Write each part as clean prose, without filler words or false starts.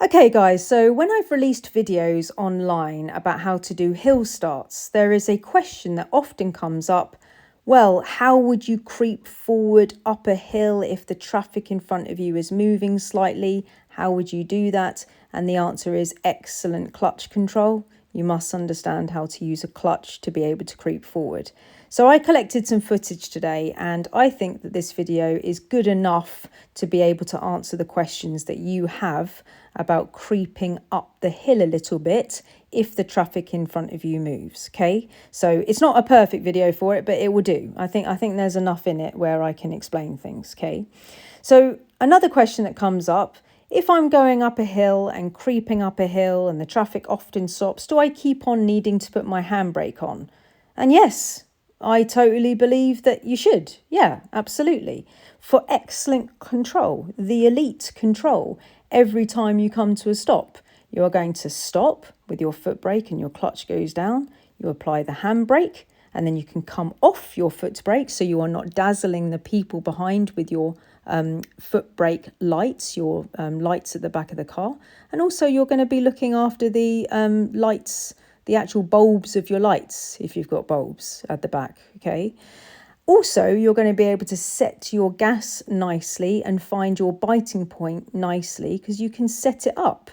Okay guys, so when I've released videos online about how to do hill starts, there is a question that often comes up. Well, how would you creep forward up a hill if the traffic in front of you is moving slightly? How would you do that? And the answer is excellent clutch control. You must understand how to use a clutch to be able to creep forward. So I collected some footage today, and I think that this video is good enough to be able to answer the questions that you have about creeping up the hill a little bit if the traffic in front of you moves. Okay, so it's not a perfect video for it, but it will do. I think there's enough in it where I can explain things. Okay, so another question that comes up: if I'm going up a hill and creeping up a hill and the traffic often stops, do I keep on needing to put my handbrake on? And yes, I totally believe that you should. Yeah, absolutely. For excellent control, the elite control, every time you come to a stop, you are going to stop with your foot brake and your clutch goes down. You apply the handbrake and then you can come off your foot brake so you are not dazzling the people behind with your foot brake lights, your lights at the back of the car. And also you're going to be looking after the lights, the actual bulbs of your lights, if you've got bulbs at the back, okay? Also, you're going to be able to set your gas nicely and find your biting point nicely because you can set it up.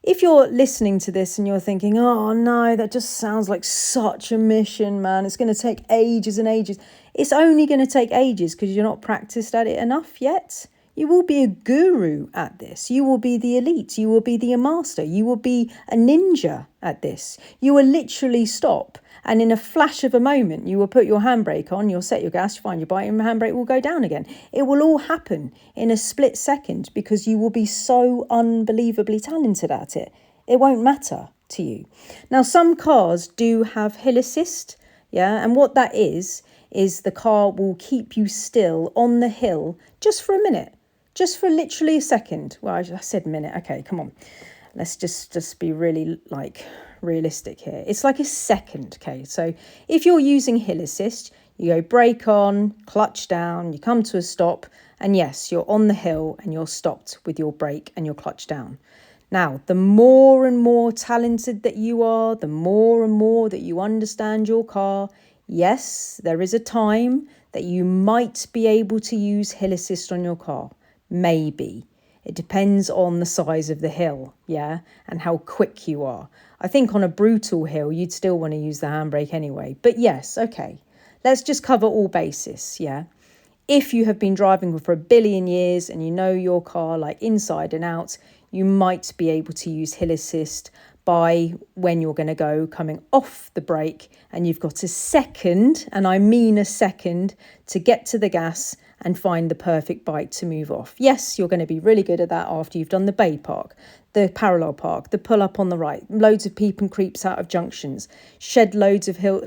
If you're listening to this and you're thinking, oh no, that just sounds like such a mission, man. It's going to take ages and ages. It's only going to take ages because you're not practiced at it enough yet. You will be a guru at this. You will be the elite. You will be the master. You will be a ninja at this. You will literally stop, and in a flash of a moment, you will put your handbrake on, you'll set your gas, you find your bite, and the handbrake will go down again. It will all happen in a split second because you will be so unbelievably talented at it. It won't matter to you. Now, some cars do have hill assist, yeah, and what that is the car will keep you still on the hill just for a minute. Just for literally a second. Well, I said minute. Okay, come on. Let's just be really realistic here. It's like a second. Okay, so if you're using hill assist, you go brake on, clutch down, you come to a stop, and yes, you're on the hill and you're stopped with your brake and your clutch down. Now, the more and more talented that you are, the more and more that you understand your car, yes, there is a time that you might be able to use hill assist on your car. Maybe. It depends on the size of the hill, yeah, and how quick you are. I think on a brutal hill, you'd still want to use the handbrake anyway. But yes, okay, let's just cover all bases, yeah. If you have been driving for a billion years and you know your car like inside and out, you might be able to use hill assist by when you're going to go coming off the brake and you've got a second, and I mean a second, to get to the gas and find the perfect bite to move off. Yes, you're going to be really good at that after you've done the bay park, the parallel park, the pull up on the right, loads of peep and creeps out of junctions, shed loads of hill,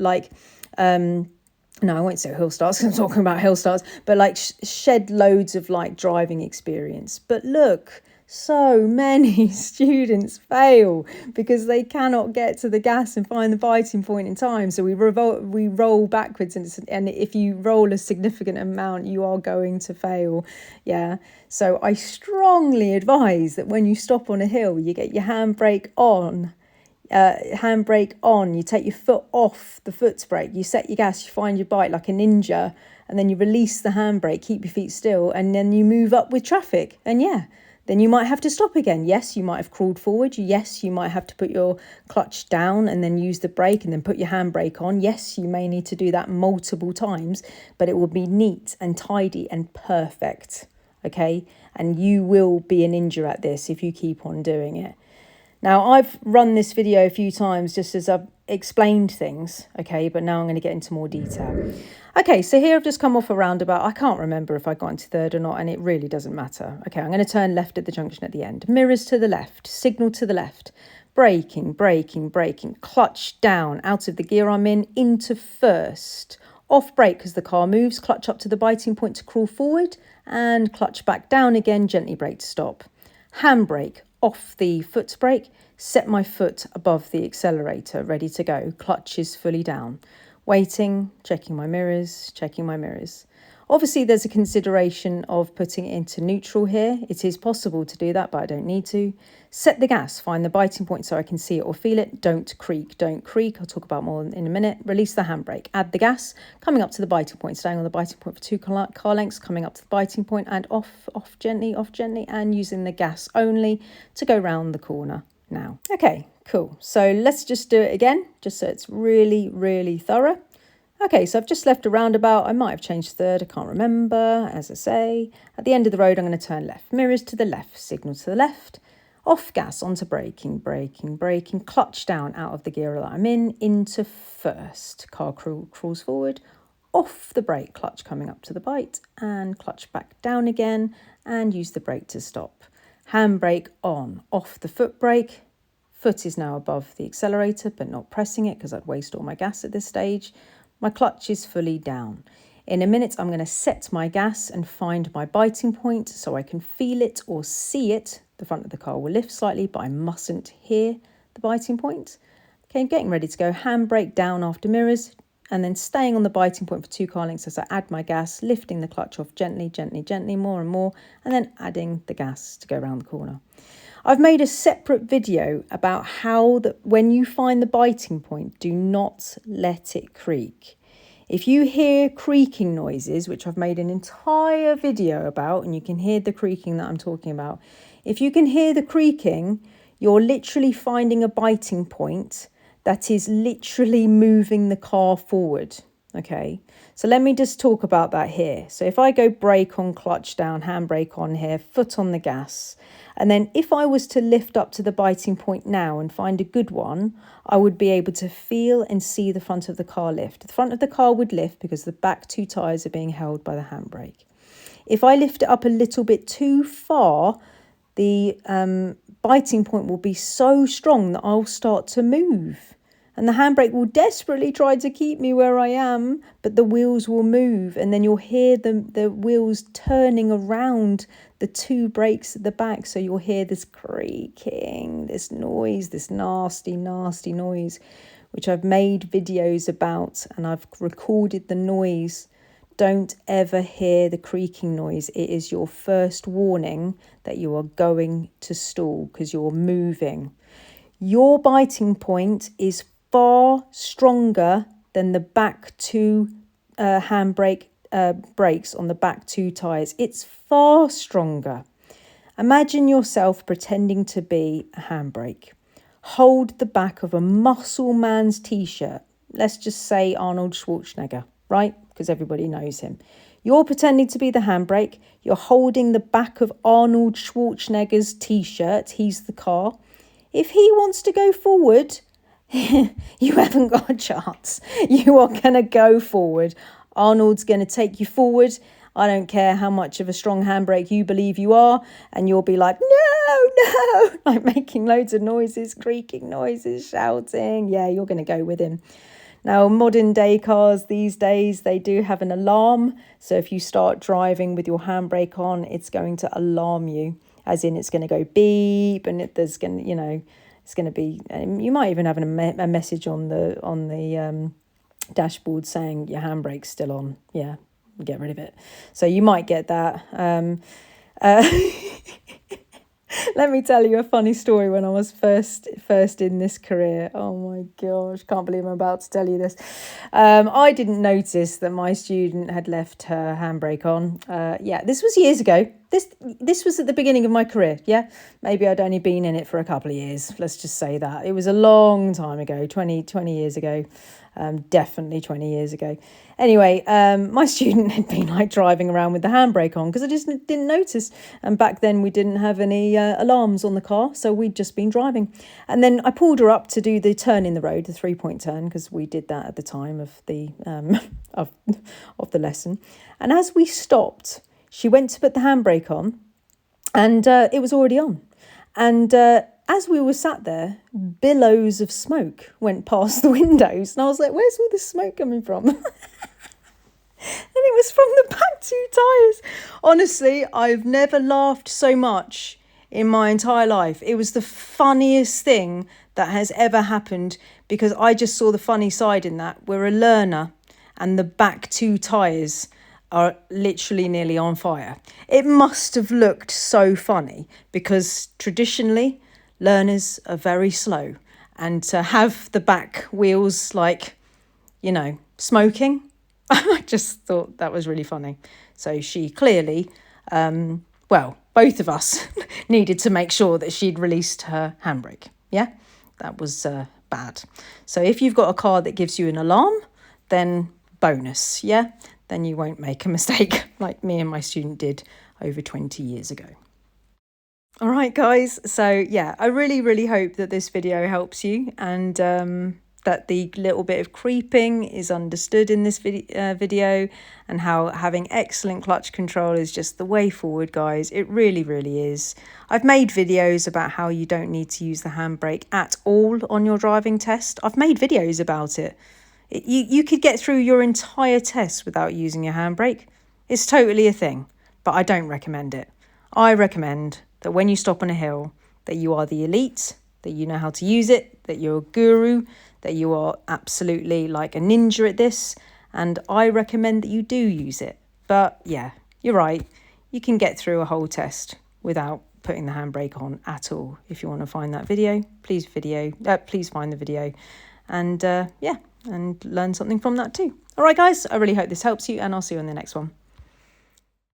no, I won't say hill starts because I'm talking about hill starts, but shed loads of driving experience. But look, so many students fail because they cannot get to the gas and find the biting point in time. So we roll backwards, and if you roll a significant amount, you are going to fail. Yeah. So I strongly advise that when you stop on a hill, you get your handbrake on. You take your foot off the foot brake, you set your gas, you find your bite like a ninja, and then you release the handbrake, keep your feet still, and then you move up with traffic. And yeah, then you might have to stop again. Yes, you might have crawled forward. Yes, you might have to put your clutch down and then use the brake and then put your handbrake on. Yes, you may need to do that multiple times, but it will be neat and tidy and perfect. Okay, and you will be a ninja at this if you keep on doing it. Now, I've run this video a few times just as I've explained things, okay, but now I'm going to get into more detail. Okay, so here I've just come off a roundabout. I can't remember if I got into third or not, and it really doesn't matter. Okay, I'm going to turn left at the junction at the end. Mirrors to the left, signal to the left, braking, clutch down, out of the gear I'm in, into first. Off brake as the car moves, clutch up to the biting point to crawl forward, and clutch back down again, gently brake to stop. Handbrake, off the foot brake, set my foot above the accelerator, ready to go. Clutch is fully down. Waiting, checking my mirrors. Obviously, there's a consideration of putting it into neutral here. It is possible to do that, but I don't need to. Set the gas, find the biting point so I can see it or feel it. Don't creak, don't creak. I'll talk about more in a minute. Release the handbrake, add the gas, coming up to the biting point, staying on the biting point for 2 car lengths, coming up to the biting point and off gently, and using the gas only to go round the corner now. Okay, cool. So let's just do it again, just so it's really, really thorough. Okay, so I've just left a roundabout. I might have changed third, I can't remember. As I say, at the end of the road, I'm going to turn left. Mirrors to the left, signal to the left. Off gas, onto braking, clutch down out of the gear that I'm in, into first. Car crawls forward, off the brake, clutch coming up to the bite, and clutch back down again, and use the brake to stop. Handbrake on, off the foot brake. Foot is now above the accelerator, but not pressing it because I'd waste all my gas at this stage. My clutch is fully down. In a minute, I'm going to set my gas and find my biting point so I can feel it or see it. The front of the car will lift slightly, but I mustn't hear the biting point. Okay, getting ready to go. Handbrake down after mirrors, and then staying on the biting point for 2 car lengths as I add my gas, lifting the clutch off gently, more and more, and then adding the gas to go around the corner. I've made a separate video about how that when you find the biting point, do not let it creak. If you hear creaking noises, which I've made an entire video about, and you can hear the creaking that I'm talking about. If you can hear the creaking, you're literally finding a biting point that is literally moving the car forward. Okay, so let me just talk about that here. So if I go brake on, clutch down, handbrake on here, foot on the gas, and then if I was to lift up to the biting point now and find a good one, I would be able to feel and see the front of the car lift. The front of the car would lift because the back 2 tyres are being held by the handbrake. If I lift it up a little bit too far, the biting point will be so strong that I'll start to move. And the handbrake will desperately try to keep me where I am, but the wheels will move, and then you'll hear the wheels turning around the 2 brakes at the back. So you'll hear this creaking, this noise, this nasty, nasty noise, which I've made videos about, and I've recorded the noise. Don't ever hear the creaking noise. It is your first warning that you are going to stall because you're moving. Your biting point is far stronger than the back 2 handbrake brakes on the back 2 tyres. It's far stronger. Imagine yourself pretending to be a handbrake. Hold the back of a muscle man's t-shirt. Let's just say Arnold Schwarzenegger, right? Because everybody knows him. You're pretending to be the handbrake. You're holding the back of Arnold Schwarzenegger's t-shirt. He's the car. If he wants to go forward, you haven't got a chance. You are going to go forward. Arnold's going to take you forward. I don't care how much of a strong handbrake you believe you are. And you'll be like, no, like making loads of noises, creaking noises, shouting. Yeah, you're going to go with him. Now, modern day cars these days, they do have an alarm. So if you start driving with your handbrake on, it's going to alarm you. As in, it's going to go beep, and there's going to, it's going to be. You might even have a message on the dashboard saying your handbrake's still on. Yeah, get rid of it. So you might get that. Let me tell you a funny story when I was first in this career. Oh my gosh, can't believe I'm about to tell you this. I didn't notice that my student had left her handbrake on. This was years ago. This was at the beginning of my career. Yeah, maybe I'd only been in it for a couple of years. Let's just say that. It was a long time ago, 20 years ago. Definitely 20 years ago. Anyway, my student had been like driving around with the handbrake on because I just didn't notice. And back then we didn't have any alarms on the car, so we'd just been driving. And then I pulled her up to do the turn in the road, the 3-point turn, because we did that at the time of the of the lesson. And as we stopped, she went to put the handbrake on, and it was already on. And as we were sat there, billows of smoke went past the windows. And I was like, where's all this smoke coming from? And it was from the back 2 tyres. Honestly, I've never laughed so much in my entire life. It was the funniest thing that has ever happened because I just saw the funny side in that. We're a learner and the back 2 tyres are literally nearly on fire. It must have looked so funny because traditionally learners are very slow, and to have the back wheels like, you know, smoking, I just thought that was really funny. So she clearly, well, both of us needed to make sure that she'd released her handbrake. Yeah, that was bad. So if you've got a car that gives you an alarm, then bonus, yeah? Then you won't make a mistake like me and my student did over 20 years ago. All right, guys. So yeah, I really hope that this video helps you, and that the little bit of creeping is understood in this video, and how having excellent clutch control is just the way forward, guys. It really is. I've made videos about how you don't need to use the handbrake at all on your driving test. I've made videos about it. You could get through your entire test without using your handbrake. It's totally a thing, but I don't recommend it. I recommend that when you stop on a hill, that you are the elite, that you know how to use it, that you're a guru, that you are absolutely like a ninja at this. And I recommend that you do use it. But yeah, you're right. You can get through a whole test without putting the handbrake on at all. If you want to find that video, please find the video, and yeah, and learn something from that too. All right, guys, I really hope this helps you, and I'll see you in the next one.